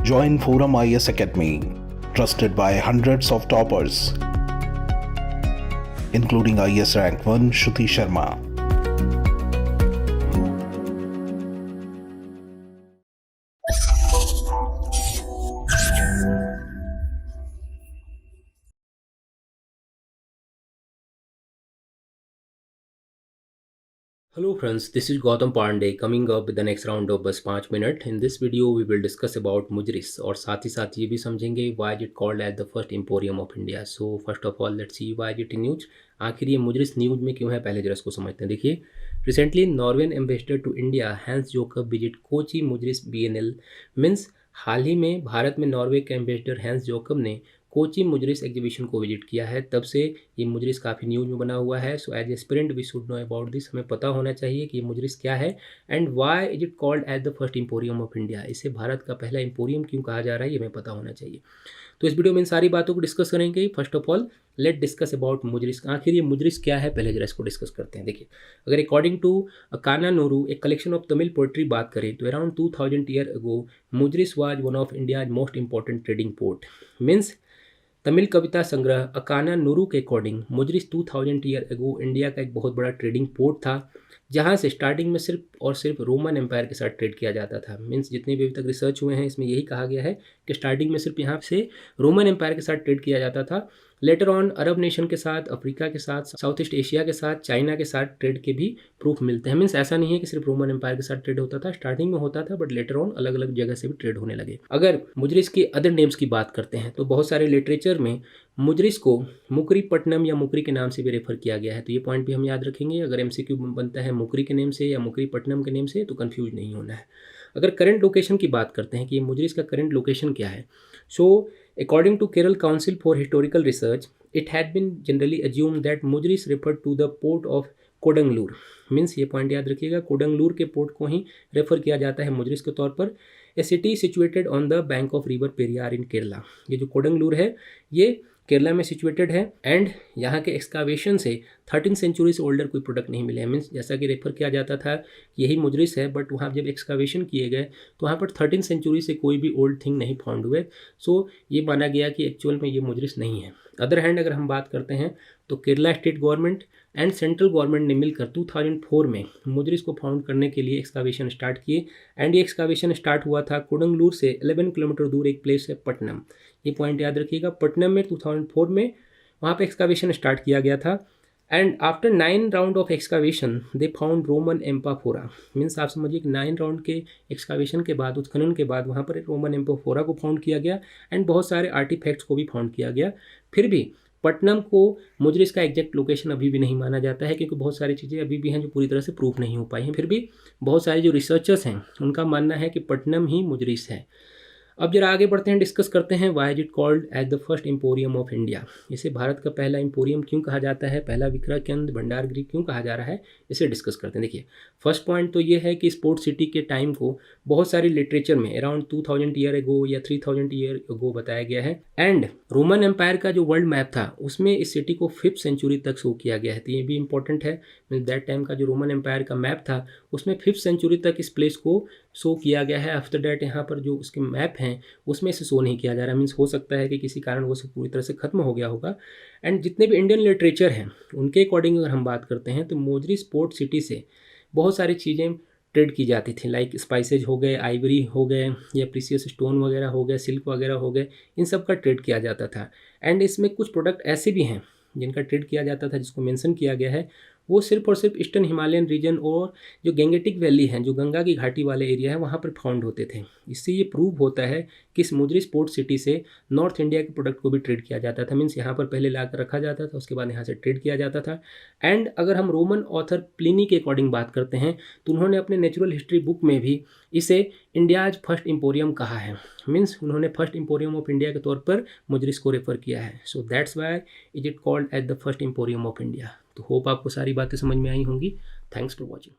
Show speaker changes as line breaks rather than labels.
Join Forum IS Academy, trusted by hundreds of toppers, including IS Rank 1 Shruti Sharma.
Hello friends, this is Gautam Pandey coming up with the next round of बस 5 minute. In this video we will discuss about मुजरिस और साथ ही साथ ये भी समझेंगे why is it called as the first emporium of India. So first of all let's see why is it in news. आखिर ये मुजरिस news में क्यों है, पहले जरा इसको समझते हैं. देखिए, recently Norwegian ambassador to India Hans Jacob visit Kochi Muziris BNL. Means हाल ही में भारत में नॉर्वे के एम्बेसडर हैंस जोकब ने कोची मुजरिस एग्जीबिशन को विजिट किया है. तब से ये मुजरिस काफ़ी न्यूज में बना हुआ है. So as aspirant we should know about this. हमें पता होना चाहिए कि ये मुजरिस क्या है and why is it called as the first emporium of India. इसे भारत का पहला एम्पोरियम क्यों कहा जा रहा है, ये हमें पता होना चाहिए. तो इस वीडियो में इन सारी बातों को डिस्कस करेंगे. First of all let discuss about मुजरिस. आखिर ये मुजरिस क्या है, पहले जरा इसको डिस्कस करते हैं. देखिए, अगर अकॉर्डिंग टू कानानूरू एक कलेक्शन ऑफ तमिल पोइट्री बात करें तो around 2000 year ago Muziris was one of India's most important trading port. Means Tamil कविता संग्रह अकाना नूरू के according Muziris 2000 year ago India का एक बहुत बड़ा ट्रेडिंग पोर्ट था, जहाँ से स्टार्टिंग में सिर्फ और सिर्फ रोमन एम्पायर के साथ ट्रेड किया जाता था. मीन्स जितने भी अभी तक रिसर्च हुए हैं इसमें यही कहा गया है कि स्टार्टिंग में सिर्फ यहाँ से रोमन एम्पायर के साथ ट्रेड किया जाता था. लेटर ऑन अरब नेशन के साथ, अफ्रीका के साथ, साउथ ईस्ट एशिया के साथ, चाइना के साथ ट्रेड के भी प्रूफ मिलते हैं. मीन्स ऐसा नहीं है कि सिर्फ रोमन एम्पायर के साथ ट्रेड होता था, स्टार्टिंग में होता था बट लेटर ऑन अलग अलग जगह से भी ट्रेड होने लगे. अगर मुजरिस के अदर नेम्स की बात करते हैं तो बहुत सारे लिटरेचर में मुजरिस को मुकरी पट्टनम या मुकरी के नाम से भी रेफर किया गया है. तो ये पॉइंट भी हम याद रखेंगे. अगर MCQ बनता है मुकरी के नेम से या मुकरी पट्टनम के नेम से तो कंफ्यूज नहीं होना है. अगर करंट लोकेशन की बात करते हैं कि ये मुजरिस का करंट लोकेशन क्या है, so according to Kerala council for historical research it had been generally assume that Muziris refer to the port of Kodungallur. Means ये पॉइंट याद रखिएगा, कोडंगलूर के पोर्ट को ही रेफर किया जाता है मुजरिस के तौर पर. A city situated on the bank of river Periyar in Kerala. ये जो कोडंगलूर है ये केरला में सिचुएटेड है एंड यहाँ के एक्सकावेशन से 13 सेंचुरी से ओल्डर कोई प्रोडक्ट नहीं मिले. मीन्स जैसा कि रेफर किया जाता था यही मुजरिस है, बट वहाँ जब एक्सकावेशन किए गए तो वहाँ पर 13 सेंचुरी से कोई भी ओल्ड थिंग नहीं फाउंड हुए. सो ये माना गया कि एक्चुअल में ये मुजरिस नहीं है. अदर हैंड अगर हम बात करते हैं तो Kerala state government and central government ने मिलकर 2004 में मुजरिस को फाउंड करने के लिए एक्सकावेशन स्टार्ट किए एंड ये एक्सकावेशन स्टार्ट हुआ था कोडंगलूर से 11 किलोमीटर दूर एक प्लेस है पटनम. ये पॉइंट याद रखिएगा, पटनम में 2004 में वहाँ पे एक्सकावेशन स्टार्ट किया गया था and after 9 round of excavation they found Roman amphora. Means आप समझिए कि 9 राउंड के एक्सकावेशन के बाद, उत्खनन के बाद वहाँ पर रोमन एम्पाफोरा को फाउंड किया गया एंड बहुत सारे आर्टिफैक्ट्स को भी फाउंड किया गया. फिर भी पटनम को मुजरिस का एग्जैक्ट लोकेशन अभी भी नहीं माना जाता है, क्योंकि बहुत सारी चीज़ें अभी भी हैं जो पूरी तरह से प्रूफ नहीं हो पाई हैं. फिर भी बहुत सारे जो रिसर्चर्स हैं उनका मानना है कि पटनम ही मुजरिस है. अब जरा आगे बढ़ते हैं, डिस्कस करते हैं why is it called as the first emporium of India. इसे भारत का पहला एम्पोरियम क्यों कहा जाता है, पहला विक्रय केंद्र भंडारगृह क्यों कहा जा रहा है, इसे डिस्कस करते हैं. देखिए, फर्स्ट पॉइंट तो ये है कि स्पोर्ट सिटी के टाइम को बहुत सारी लिटरेचर में अराउंड 2000 ईयर अगो या 3000 ईयर अगो बताया गया है एंड रोमन एम्पायर का जो वर्ल्ड मैप था उसमें इस सिटी को 5th सेंचुरी तक शो किया गया है. तो ये भी इंपॉर्टेंट है. दैट टाइम का जो रोमन एम्पायर का मैप था उसमें 5th सेंचुरी तक इस प्लेस को शो किया गया है. आफ्टर दैट यहाँ पर जो उसके मैप हैं उसमें इसे शो नहीं किया जा रहा. मीन्स हो सकता है कि किसी कारण वो पूरी तरह से खत्म हो गया होगा. एंड जितने भी इंडियन लिटरेचर हैं उनके अकॉर्डिंग अगर हम बात करते हैं तो मुजरिस पोर्ट सिटी से बहुत सारी चीज़ें ट्रेड की जाती थी. लाइक स्पाइसेज हो गए, आइवरी हो गए या प्रीसियस स्टोन वगैरह हो गए, सिल्क वगैरह हो गए, इन सब का ट्रेड किया जाता था. एंड इसमें कुछ प्रोडक्ट ऐसे भी हैं जिनका ट्रेड किया जाता था जिसको मेंशन किया गया है, वो सिर्फ और सिर्फ ईस्टर्न हिमालयन रीजन और जो गंगेटिक वैली है, जो गंगा की घाटी वाले एरिया है, वहाँ पर फाउंड होते थे. इससे ये प्रूव होता है कि इस मुजरिस पोर्ट सिटी से नॉर्थ इंडिया के प्रोडक्ट को भी ट्रेड किया जाता था. मीन्स यहाँ पर पहले लाकर रखा जाता था, उसके बाद यहाँ से ट्रेड किया जाता था. एंड अगर हम रोमन ऑथर प्लिनी के अकॉर्डिंग बात करते हैं तो उन्होंने अपने नेचुरल हिस्ट्री बुक में भी इसे इंडियाज फर्स्ट एम्पोरियम कहा है. मीन्स उन्होंने फर्स्ट एम्पोरियम ऑफ इंडिया के तौर पर मुजरिस को रेफर किया है. So that's why is it called as the first emporium of India. तो होप आपको सारी बातें समझ में आई होंगी. Thanks for watching.